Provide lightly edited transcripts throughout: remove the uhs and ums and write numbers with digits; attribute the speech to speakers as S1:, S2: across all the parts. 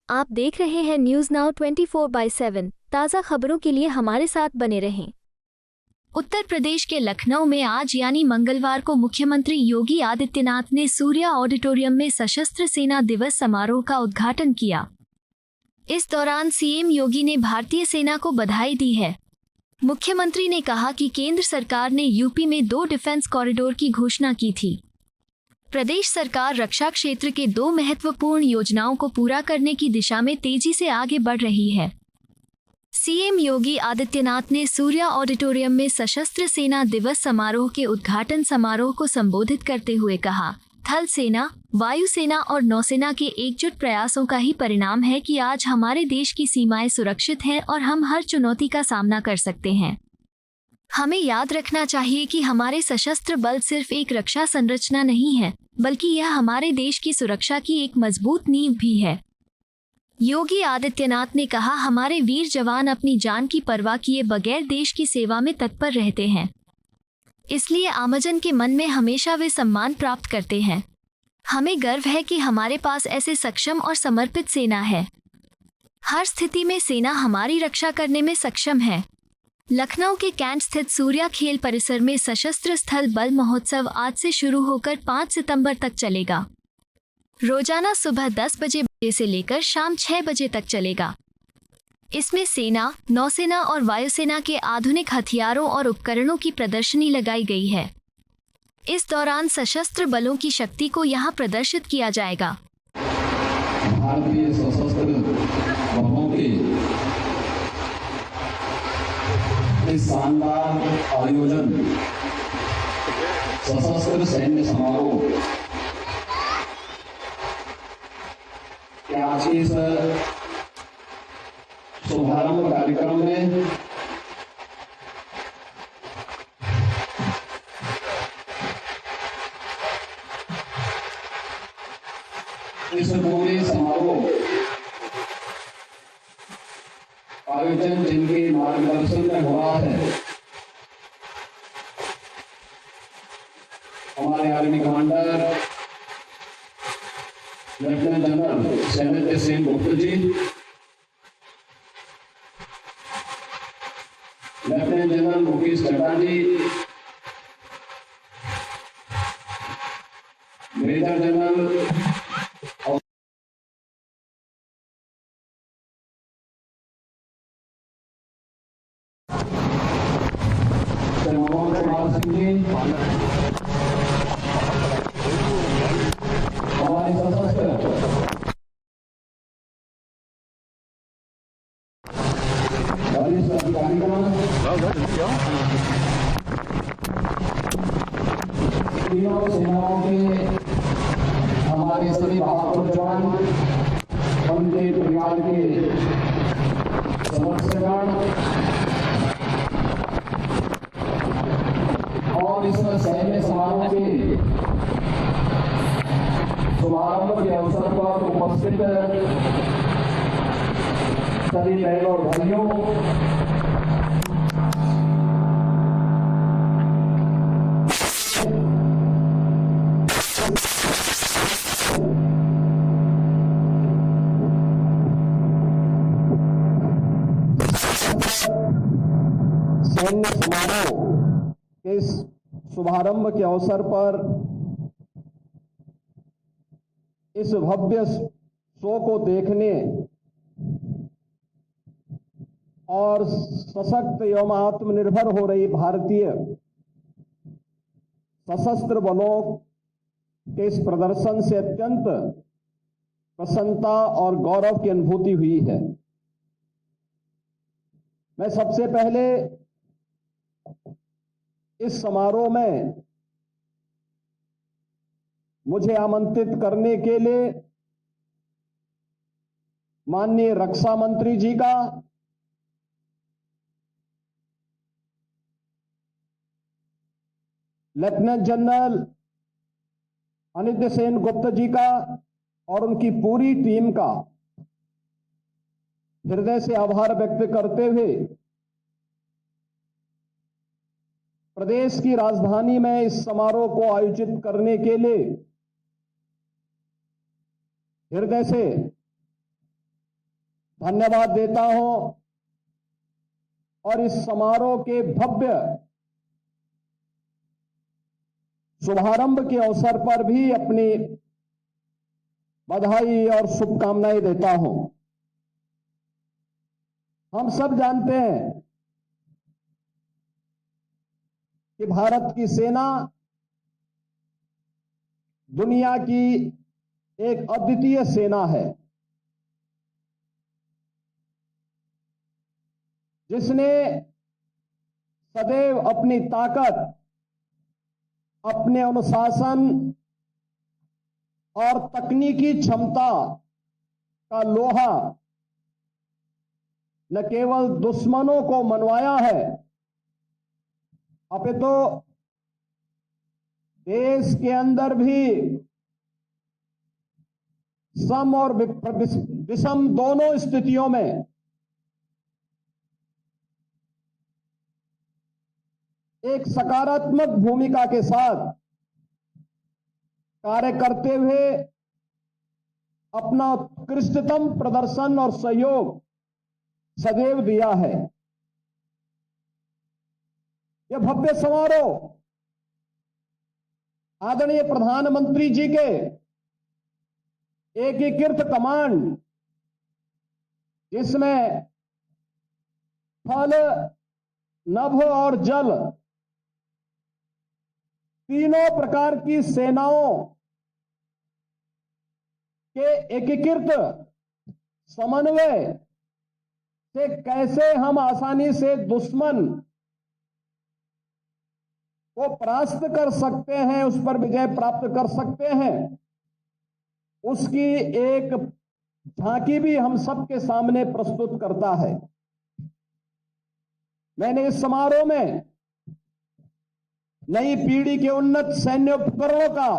S1: आप देख रहे हैं न्यूज नाउ 24/7। ताज़ा खबरों के लिए हमारे साथ बने रहें। उत्तर प्रदेश के लखनऊ में आज यानी मंगलवार को मुख्यमंत्री योगी आदित्यनाथ ने सूर्या ऑडिटोरियम में सशस्त्र सेना दिवस समारोह का उद्घाटन किया। इस दौरान सीएम योगी ने भारतीय सेना को बधाई दी है। मुख्यमंत्री ने कहा कि केंद्र सरकार ने यूपी में 2 डिफेंस कॉरिडोर की घोषणा की थी। प्रदेश सरकार रक्षा क्षेत्र के 2 महत्वपूर्ण योजनाओं को पूरा करने की दिशा में तेजी से आगे बढ़ रही है। सीएम योगी आदित्यनाथ ने सूर्या ऑडिटोरियम में सशस्त्र सेना दिवस समारोह के उद्घाटन समारोह को संबोधित करते हुए कहा, थल सेना, वायुसेना और नौसेना के एकजुट प्रयासों का ही परिणाम है कि आज हमारे देश की सीमाएं सुरक्षित हैं और हम हर चुनौती का सामना कर सकते हैं। हमें याद रखना चाहिए कि हमारे सशस्त्र बल सिर्फ एक रक्षा संरचना नहीं है, बल्कि यह हमारे देश की सुरक्षा की एक मजबूत नींव भी है। योगी आदित्यनाथ ने कहा, हमारे वीर जवान अपनी जान की परवाह किए बगैर देश की सेवा में तत्पर रहते हैं, इसलिए आमजन के मन में हमेशा वे सम्मान प्राप्त करते हैं। हमें गर्व है कि हमारे पास ऐसे सक्षम और समर्पित सेना है। हर स्थिति में सेना हमारी रक्षा करने में सक्षम है। लखनऊ के कैंट स्थित सूर्या खेल परिसर में सशस्त्र स्थल बल महोत्सव आज से शुरू होकर 5 सितंबर तक चलेगा। रोजाना सुबह 10 बजे से लेकर शाम 6 बजे तक चलेगा। इसमें सेना, नौसेना और वायुसेना के आधुनिक हथियारों और उपकरणों की प्रदर्शनी लगाई गई है। इस दौरान सशस्त्र बलों की शक्ति को यहां प्रदर्शित किया जाएगा।
S2: भारतीय सशस्त्र बलों के इस शानदार आयोजन सशस्त्र सैन्य समारोह के आज के इस शुभारंभ कार्यक्रम में इस पूरे समारोह आयोजन जिनके मार्गदर्शन में हुआ है, हमारे आर्मी कमांडर लेफ्टिनेंट जनरल सैनिक सेन गुप्ता जी, लेफ्टिनेंट जनरल मुकेश चड्ढा जी, मेजर जनरल हमारे सशस्त्र वरिष्ठ अधिकारीगण, तीनों सेनाओं के हमारे सभी बहादुर जवान, उनके परिवार के सदस्यगण और इस सैन्य समारोह के शुभारंभ के अवसर पर उपस्थित सभी बहन और भाइयों, सैन्य समारोह के इस शुभारंभ के अवसर पर इस भव्य शो को देखने और सशक्त एवं आत्मनिर्भर हो रही भारतीय सशस्त्र बलों के इस प्रदर्शन से अत्यंत प्रसन्नता और गौरव की अनुभूति हुई है। मैं सबसे पहले इस समारोह में मुझे आमंत्रित करने के लिए माननीय रक्षा मंत्री जी का, लेफ्टिनेंट जनरल अनिल सेन गुप्ता जी का और उनकी पूरी टीम का हृदय से आभार व्यक्त करते हुए प्रदेश की राजधानी में इस समारोह को आयोजित करने के लिए हृदय से धन्यवाद देता हूं और इस समारोह के भव्य शुभारंभ के अवसर पर भी अपनी बधाई और शुभकामनाएं देता हूं। हम सब जानते हैं कि भारत की सेना दुनिया की एक अद्वितीय सेना है, जिसने सदैव अपनी ताकत, अपने अनुशासन और तकनीकी क्षमता का लोहा न केवल दुश्मनों को मनवाया है, अपितु देश के अंदर भी सम और विषम दोनों स्थितियों में एक सकारात्मक भूमिका के साथ कार्य करते हुए अपना उत्कृष्टतम प्रदर्शन और सहयोग सदैव दिया है। यह भव्य समारोह आदरणीय प्रधानमंत्री जी के एकीकृत कमांड, जिसमें थल, नभ और जल तीनों प्रकार की सेनाओं के एकीकृत समन्वय से कैसे हम आसानी से दुश्मन को परास्त कर सकते हैं, उस पर विजय प्राप्त कर सकते हैं, उसकी एक झांकी भी हम सबके सामने प्रस्तुत करता है। मैंने इस समारोह में नई पीढ़ी के उन्नत सैन्य उपकरणों का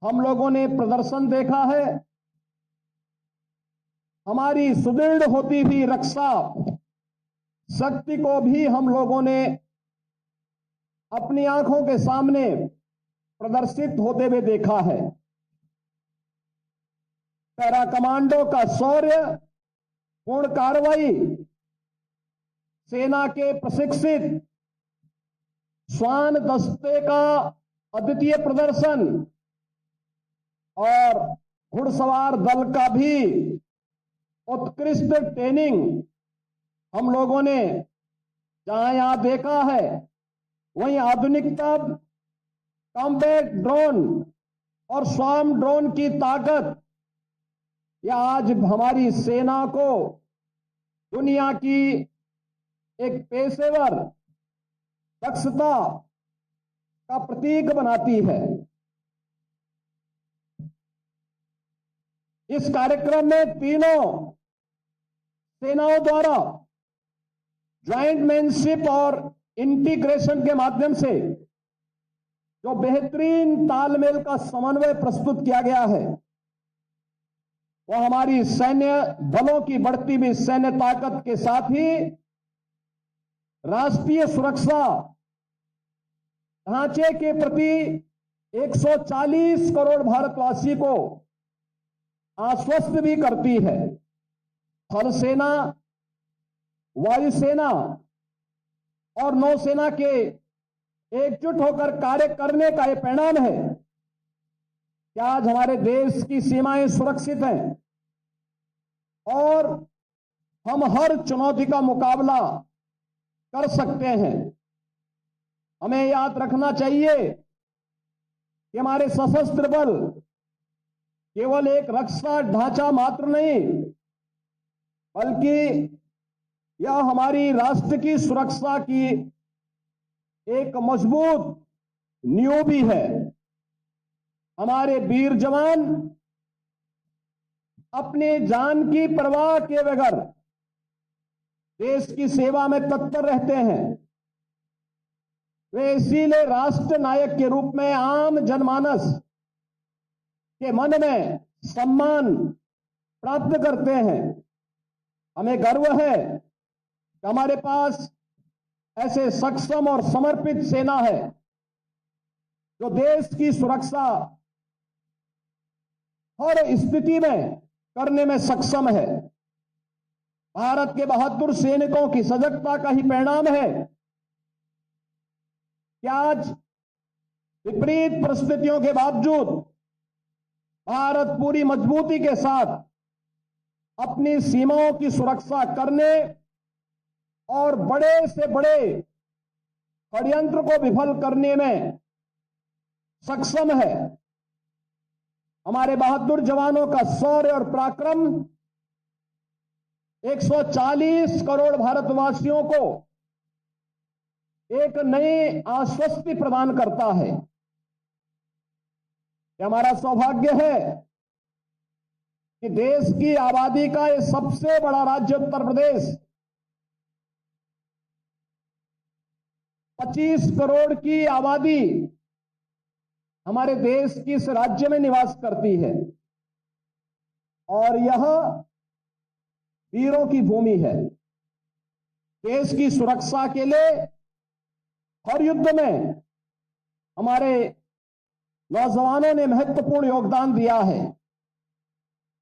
S2: हम लोगों ने प्रदर्शन देखा है। हमारी सुदृढ़ होती हुई रक्षा शक्ति को भी हम लोगों ने अपनी आंखों के सामने प्रदर्शित होते हुए देखा है। पैरा कमांडो का शौर्य, पूर्ण कार्रवाई, सेना के प्रशिक्षित श्वान दस्ते का अद्वितीय प्रदर्शन और घुड़सवार दल का भी उत्कृष्ट ट्रेनिंग हम लोगों ने जहां यहां देखा है, वहीं आधुनिकतम कॉम्बैट ड्रोन और स्वार्म ड्रोन की ताकत, यह आज हमारी सेना को दुनिया की एक पेशेवर दक्षता का प्रतीक बनाती है। इस कार्यक्रम में तीनों सेनाओं द्वारा ज्वाइंटमैनशिप और इंटीग्रेशन के माध्यम से जो बेहतरीन तालमेल का समन्वय प्रस्तुत किया गया है, वह हमारी सैन्य बलों की बढ़ती हुई सैन्य ताकत के साथ ही राष्ट्रीय सुरक्षा ढांचे के प्रति 140 करोड़ भारतवासी को आश्वस्त भी करती है। थल सेना, वायुसेना और नौसेना के एकजुट होकर कार्य करने का यह परिणाम है कि आज हमारे देश की सीमाएं सुरक्षित हैं और हम हर चुनौती का मुकाबला कर सकते हैं। हमें याद रखना चाहिए कि हमारे सशस्त्र बल केवल एक रक्षा ढांचा मात्र नहीं, बल्कि यह हमारी राष्ट्र की सुरक्षा की एक मजबूत नींव भी है। हमारे वीर जवान अपनी जान की परवाह किए बगैर देश की सेवा में तत्पर रहते हैं। वे इसीलिए राष्ट्र नायक के रूप में आम जनमानस के मन में सम्मान प्राप्त करते हैं। हमें गर्व है कि हमारे पास ऐसे सक्षम और समर्पित सेना है जो देश की सुरक्षा हर स्थिति में करने में सक्षम है। भारत के बहादुर सैनिकों की सजगता का ही परिणाम है कि आज विपरीत परिस्थितियों के बावजूद भारत पूरी मजबूती के साथ अपनी सीमाओं की सुरक्षा करने और बड़े से बड़े षड्यंत्र को विफल करने में सक्षम है। हमारे बहादुर जवानों का शौर्य और पराक्रम 140 करोड़ भारतवासियों को एक नई आश्वस्ति प्रदान करता है। यह हमारा सौभाग्य है कि देश की आबादी का यह सबसे बड़ा राज्य उत्तर प्रदेश 25 करोड़ की आबादी हमारे देश की इस राज्य में निवास करती है और यह वीरों की भूमि है। देश की सुरक्षा के लिए हर युद्ध में हमारे नौजवानों ने महत्वपूर्ण योगदान दिया है।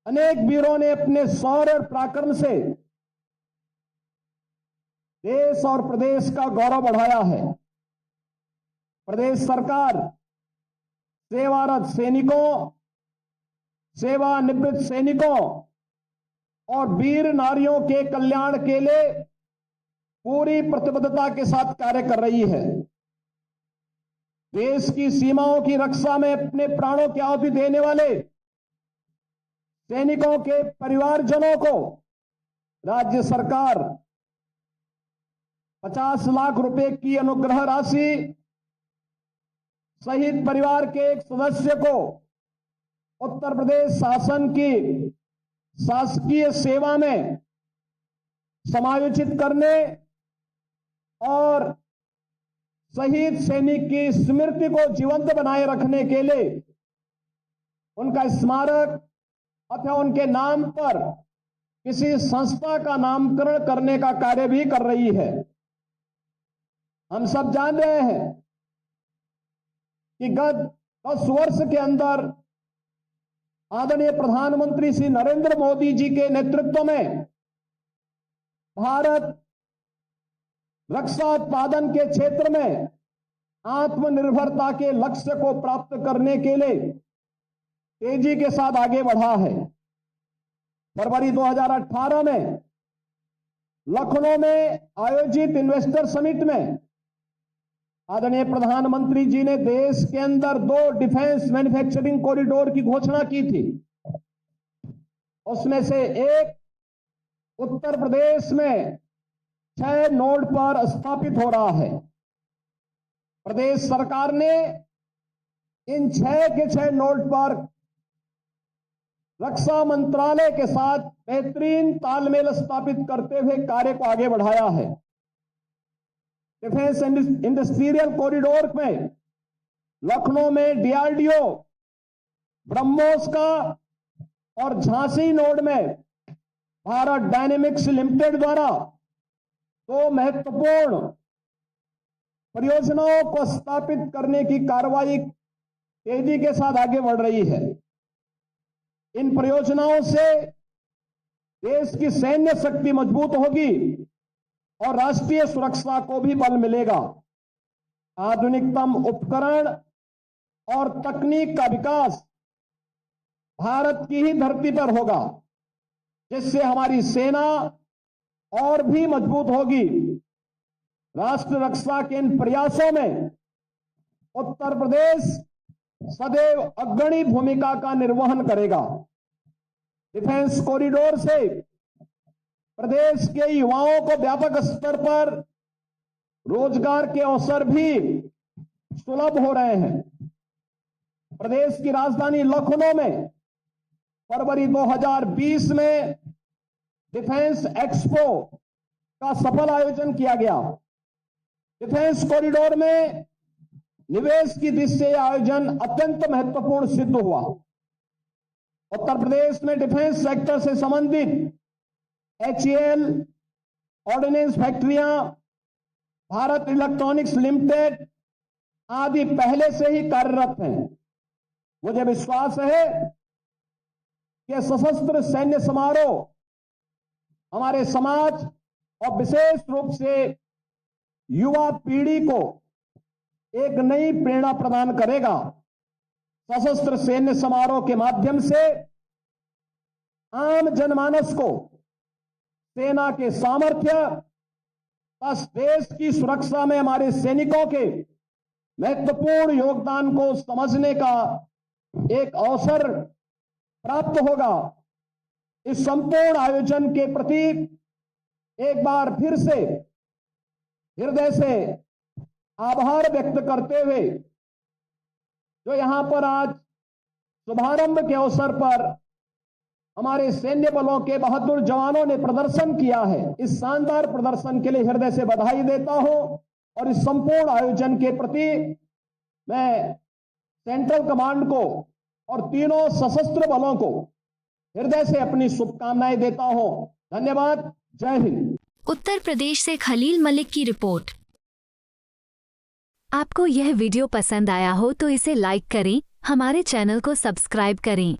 S2: अनेक वीरों ने अपने शौर्य और पराक्रम से देश और प्रदेश का गौरव बढ़ाया है। प्रदेश सरकार सेवारत सैनिकों, सेवानिवृत्त सैनिकों और वीर नारियों के कल्याण के लिए पूरी प्रतिबद्धता के साथ कार्य कर रही है। देश की सीमाओं की रक्षा में अपने प्राणों की आहुति देने वाले सैनिकों के परिवारजनों को राज्य सरकार 50 लाख रुपए की अनुग्रह राशि, शहीद परिवार के एक सदस्य को उत्तर प्रदेश शासन की शासकीय सेवा में समायोजित करने और शहीद सैनिक की स्मृति को जीवंत बनाए रखने के लिए उनका स्मारक अथवा उनके नाम पर किसी संस्था का नामकरण करने का कार्य भी कर रही है। हम सब जान रहे हैं कि गत 10 वर्ष के अंदर आदरणीय प्रधानमंत्री श्री नरेंद्र मोदी जी के नेतृत्व में भारत रक्षा उत्पादन के क्षेत्र में आत्मनिर्भरता के लक्ष्य को प्राप्त करने के लिए तेजी के साथ आगे बढ़ा है। फरवरी 2018 में लखनऊ में आयोजित इन्वेस्टर समिट में आदरणीय प्रधानमंत्री जी ने देश के अंदर 2 डिफेंस मैन्युफैक्चरिंग कॉरिडोर की घोषणा की थी। उसमें से एक उत्तर प्रदेश में 6 नोड पर स्थापित हो रहा है। प्रदेश सरकार ने इन 6 के 6 नोड पर रक्षा मंत्रालय के साथ बेहतरीन तालमेल स्थापित करते हुए कार्य को आगे बढ़ाया है। डिफेंस इंडस्ट्रियल कॉरिडोर में लखनऊ में डीआरडीओ, ब्रह्मोस का और झांसी नोड में भारत डायनेमिक्स लिमिटेड द्वारा 2 महत्वपूर्ण परियोजनाओं को स्थापित करने की कार्रवाई तेजी के साथ आगे बढ़ रही है। इन परियोजनाओं से देश की सैन्य शक्ति मजबूत होगी और राष्ट्रीय सुरक्षा को भी बल मिलेगा। आधुनिकतम उपकरण और तकनीक का विकास भारत की ही धरती पर होगा, जिससे हमारी सेना और भी मजबूत होगी। राष्ट्र रक्षा के इन प्रयासों में उत्तर प्रदेश सदैव अग्रणी भूमिका का निर्वहन करेगा। डिफेंस कॉरिडोर से प्रदेश के युवाओं को व्यापक स्तर पर रोजगार के अवसर भी सुलभ हो रहे हैं। प्रदेश की राजधानी लखनऊ में फरवरी 2020 में डिफेंस एक्सपो का सफल आयोजन किया गया। डिफेंस कॉरिडोर में निवेश की दृष्टि से आयोजन अत्यंत महत्वपूर्ण सिद्ध हुआ। उत्तर प्रदेश में डिफेंस सेक्टर से संबंधित HAL, ऑर्डिनेंस फैक्ट्रियां, भारत इलेक्ट्रॉनिक्स लिमिटेड आदि पहले से ही कार्यरत हैं। मुझे विश्वास है कि सशस्त्र सैन्य समारोह हमारे समाज और विशेष रूप से युवा पीढ़ी को एक नई प्रेरणा प्रदान करेगा। सशस्त्र सैन्य समारोह के माध्यम से आम जनमानस को सेना के सामर्थ्य तथा देश की सुरक्षा में हमारे सैनिकों के महत्वपूर्ण योगदान को समझने का एक अवसर प्राप्त होगा। इस संपूर्ण आयोजन के प्रति एक बार फिर से हृदय से आभार व्यक्त करते हुए जो यहां पर आज शुभारंभ के अवसर पर हमारे सैन्य बलों के बहादुर जवानों ने प्रदर्शन किया है, इस शानदार प्रदर्शन के लिए हृदय से बधाई देता हूं और इस संपूर्ण आयोजन के प्रति मैं सेंट्रल कमांड को और तीनों सशस्त्र बलों को हृदय से अपनी शुभकामनाएं देता हूं। धन्यवाद। जय हिंद।
S1: उत्तर प्रदेश से खलील मलिक की रिपोर्ट।
S3: आपको यह वीडियो पसंद आया हो तो इसे लाइक करें, हमारे चैनल को सब्सक्राइब करें।